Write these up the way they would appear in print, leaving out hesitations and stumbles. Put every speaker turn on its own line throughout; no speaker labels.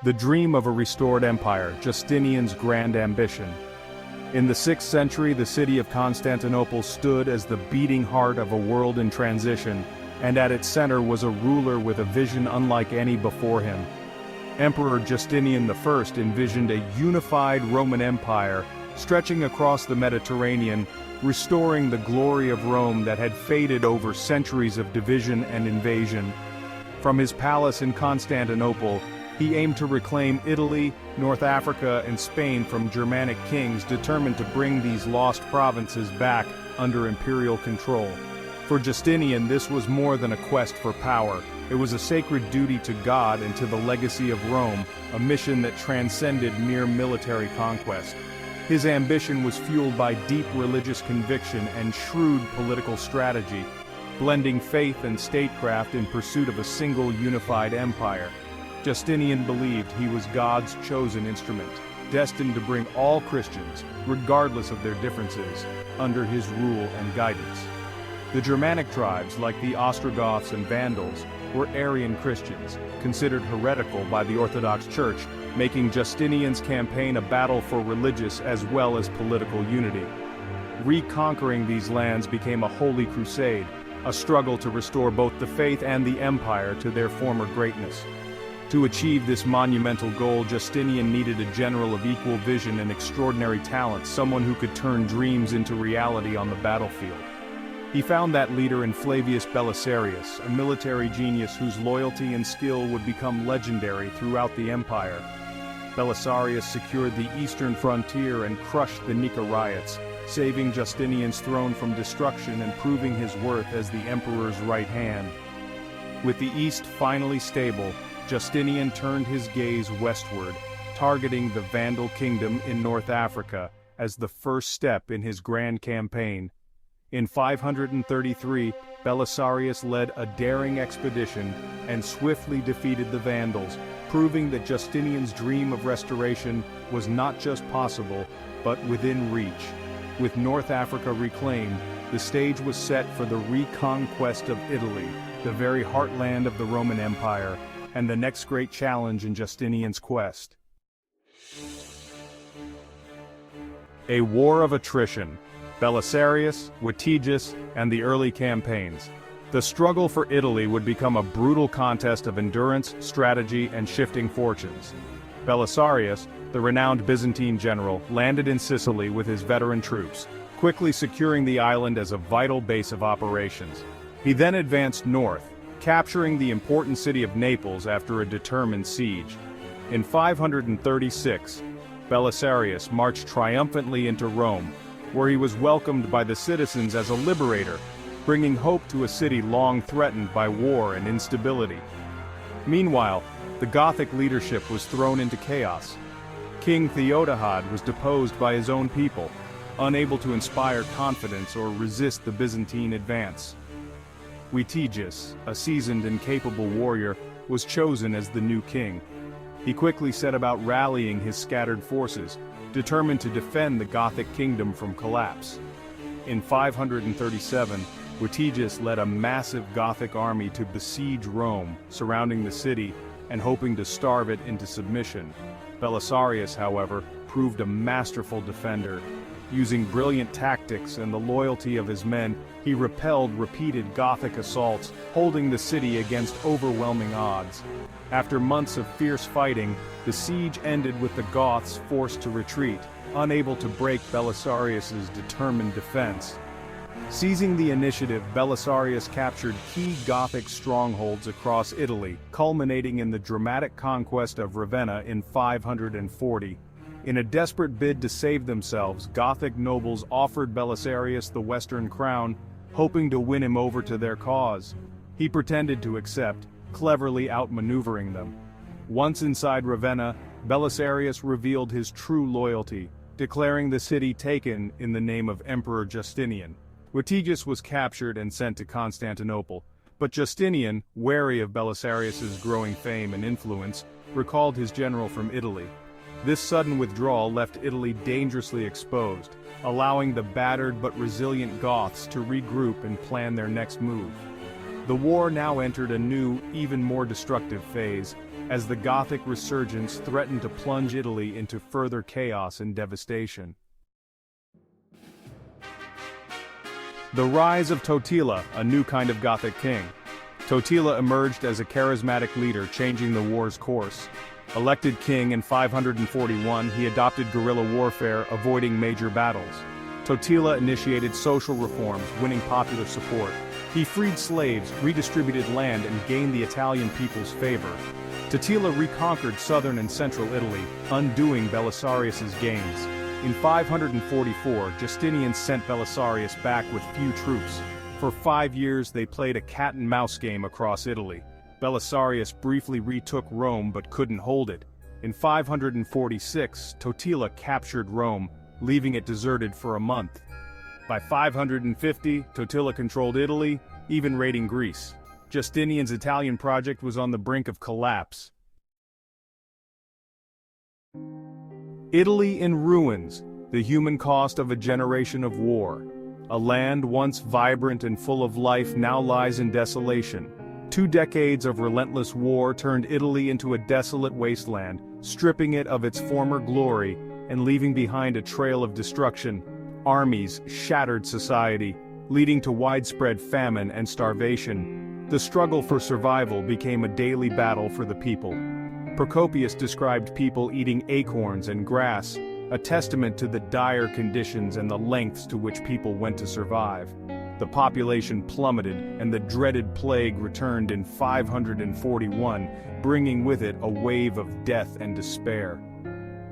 The dream of a restored empire, Justinian's grand ambition. In the 6th century, the city of Constantinople stood as the beating heart of a world in transition, and at its center was a ruler with a vision unlike any before him. Emperor Justinian I envisioned a unified Roman Empire, stretching across the Mediterranean, restoring the glory of Rome that had faded over centuries of division and invasion. From his palace in Constantinople, he aimed to reclaim Italy, North Africa, and Spain from Germanic kings determined to bring these lost provinces back under imperial control. For Justinian, this was more than a quest for power. It was a sacred duty to God and to the legacy of Rome, a mission that transcended mere military conquest. His ambition was fueled by deep religious conviction and shrewd political strategy, blending faith and statecraft in pursuit of a single unified empire. Justinian believed he was God's chosen instrument, destined to bring all Christians, regardless of their differences, under his rule and guidance. The Germanic tribes, like the Ostrogoths and Vandals, were Arian Christians, considered heretical by the Orthodox Church, making Justinian's campaign a battle for religious as well as political unity. Reconquering these lands became a holy crusade, a struggle to restore both the faith and the empire to their former greatness. To achieve this monumental goal, Justinian needed a general of equal vision and extraordinary talent, someone who could turn dreams into reality on the battlefield. He found that leader in Flavius Belisarius, a military genius whose loyalty and skill would become legendary throughout the empire. Belisarius secured the eastern frontier and crushed the Nika riots, saving Justinian's throne from destruction and proving his worth as the emperor's right hand. With the east finally stable, Justinian turned his gaze westward, targeting the Vandal kingdom in North Africa as the first step in his grand campaign. In 533, Belisarius led a daring expedition and swiftly defeated the Vandals, proving that Justinian's dream of restoration was not just possible, but within reach. With North Africa reclaimed, the stage was set for the reconquest of Italy, the very heartland of the Roman Empire, and the next great challenge in Justinian's quest. A war of attrition. Belisarius, Vitiges, and the early campaigns. The struggle for Italy would become a brutal contest of endurance, strategy, and shifting fortunes. Belisarius, the renowned Byzantine general, landed in Sicily with his veteran troops, quickly securing the island as a vital base of operations. He then advanced north, capturing the important city of Naples after a determined siege. In 536, Belisarius marched triumphantly into Rome, where he was welcomed by the citizens as a liberator, bringing hope to a city long threatened by war and instability. Meanwhile, the Gothic leadership was thrown into chaos. King Theodahad was deposed by his own people, unable to inspire confidence or resist the Byzantine advance. Vitiges, a seasoned and capable warrior, was chosen as the new king. He quickly set about rallying his scattered forces, determined to defend the Gothic kingdom from collapse. In 537, Vitiges led a massive Gothic army to besiege Rome, surrounding the city and hoping to starve it into submission. Belisarius, however, proved a masterful defender. Using brilliant tactics and the loyalty of his men, he repelled repeated Gothic assaults, holding the city against overwhelming odds. After months of fierce fighting, the siege ended with the Goths forced to retreat, unable to break Belisarius's determined defense. Seizing the initiative, Belisarius captured key Gothic strongholds across Italy, culminating in the dramatic conquest of Ravenna in 540. In a desperate bid to save themselves, Gothic nobles offered Belisarius the Western crown, hoping to win him over to their cause. He pretended to accept, cleverly outmaneuvering them. Once inside Ravenna, Belisarius revealed his true loyalty, declaring the city taken in the name of Emperor Justinian. Vitiges was captured and sent to Constantinople, but Justinian, wary of Belisarius's growing fame and influence, recalled his general from Italy. This sudden withdrawal left Italy dangerously exposed, allowing the battered but resilient Goths to regroup and plan their next move. The war now entered a new, even more destructive phase, as the Gothic resurgence threatened to plunge Italy into further chaos and devastation. The rise of Totila, a new kind of Gothic king. Totila emerged as a charismatic leader, changing the war's course. Elected king in 541, he adopted guerrilla warfare, avoiding major battles. Totila initiated social reforms, winning popular support. He freed slaves, redistributed land, and gained the Italian people's favor. Totila reconquered southern and central Italy, undoing Belisarius's gains. In 544, Justinian sent Belisarius back with few troops. For 5 years they played a cat-and-mouse game across Italy. Belisarius briefly retook Rome but couldn't hold it. In 546, Totila captured Rome, leaving it deserted for a month. By 550, Totila controlled Italy, even raiding Greece. Justinian's Italian project was on the brink of collapse. Italy in ruins, the human cost of a generation of war. A land once vibrant and full of life now lies in desolation. 2 decades of relentless war turned Italy into a desolate wasteland, stripping it of its former glory and leaving behind a trail of destruction. Armies shattered society, leading to widespread famine and starvation. The struggle for survival became a daily battle for the people. Procopius described people eating acorns and grass, a testament to the dire conditions and the lengths to which people went to survive. The population plummeted, and the dreaded plague returned in 541, bringing with it a wave of death and despair.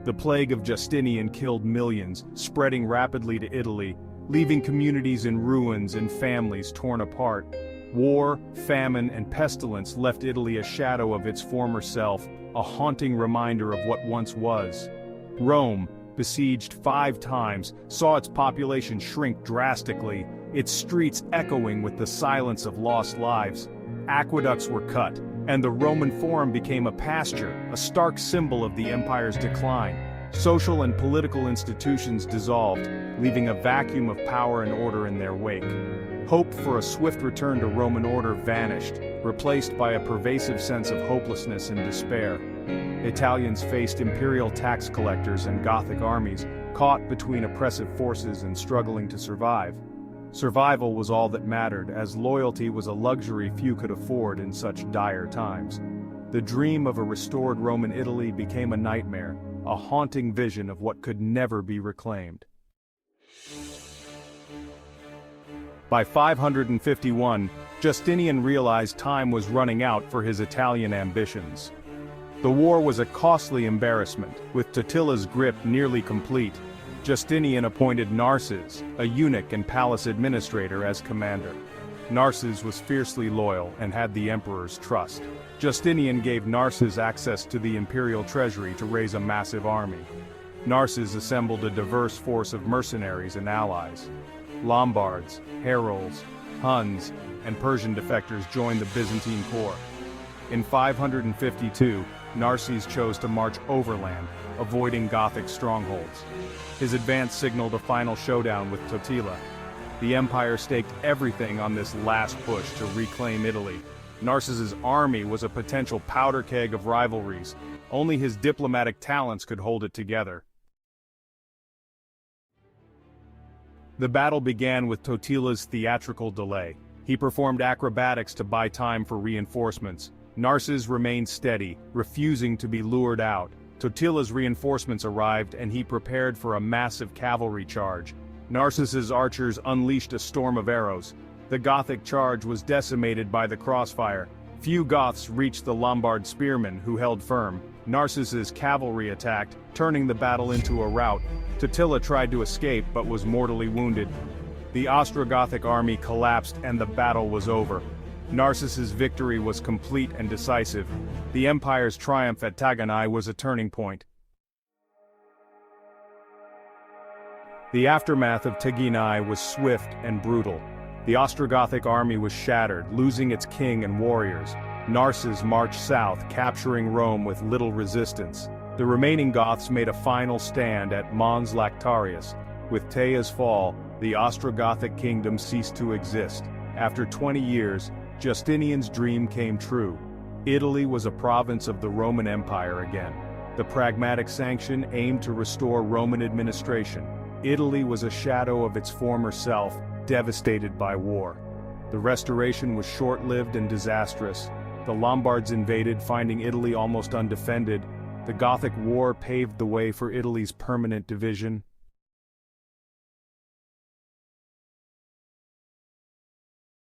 The plague of Justinian killed millions, spreading rapidly to Italy, leaving communities in ruins and families torn apart. War, famine, and pestilence left Italy a shadow of its former self, a haunting reminder of what once was. Rome, besieged 5 times, saw its population shrink drastically, its streets echoing with the silence of lost lives. Aqueducts were cut, and the Roman Forum became a pasture, a stark symbol of the empire's decline. Social and political institutions dissolved, leaving a vacuum of power and order in their wake. Hope for a swift return to Roman order vanished, replaced by a pervasive sense of hopelessness and despair. Italians faced imperial tax collectors and Gothic armies, caught between oppressive forces and struggling to survive. Survival was all that mattered, as loyalty was a luxury few could afford in such dire times. The dream of a restored Roman Italy became a nightmare, a haunting vision of what could never be reclaimed. By 551, Justinian realized time was running out for his Italian ambitions. The war was a costly embarrassment, with Totila's grip nearly complete. Justinian appointed Narses, a eunuch and palace administrator, as commander. Narses was fiercely loyal and had the emperor's trust. Justinian gave Narses access to the imperial treasury to raise a massive army. Narses assembled a diverse force of mercenaries and allies. Lombards, Herulds, Huns, and Persian defectors joined the Byzantine corps. In 552, Narses chose to march overland, avoiding Gothic strongholds. His advance signaled a final showdown with Totila. The empire staked everything on this last push to reclaim Italy. Narses's army was a potential powder keg of rivalries. Only his diplomatic talents could hold it together. The battle began with Totila's theatrical delay. He performed acrobatics to buy time for reinforcements. Narses remained steady, refusing to be lured out. Totila's reinforcements arrived, and he prepared for a massive cavalry charge. Narses's archers unleashed a storm of arrows. The Gothic charge was decimated by the crossfire. Few Goths reached the Lombard spearmen, who held firm. Narses's cavalry attacked, turning the battle into a rout. Totila tried to escape but was mortally wounded. The Ostrogothic army collapsed and the battle was over. Narses's victory was complete and decisive. The empire's triumph at Taginae was a turning point. The aftermath of Taginae was swift and brutal. The Ostrogothic army was shattered, losing its king and warriors. Narses marched south, capturing Rome with little resistance. The remaining Goths made a final stand at Mons Lactarius. With Tea's fall, the Ostrogothic kingdom ceased to exist. After 20 years, Justinian's dream came true. Italy was a province of the Roman Empire again. The Pragmatic Sanction aimed to restore Roman administration. Italy was a shadow of its former self, devastated by war. The restoration was short-lived and disastrous. The Lombards invaded, finding Italy almost undefended. The Gothic War paved the way for Italy's permanent division.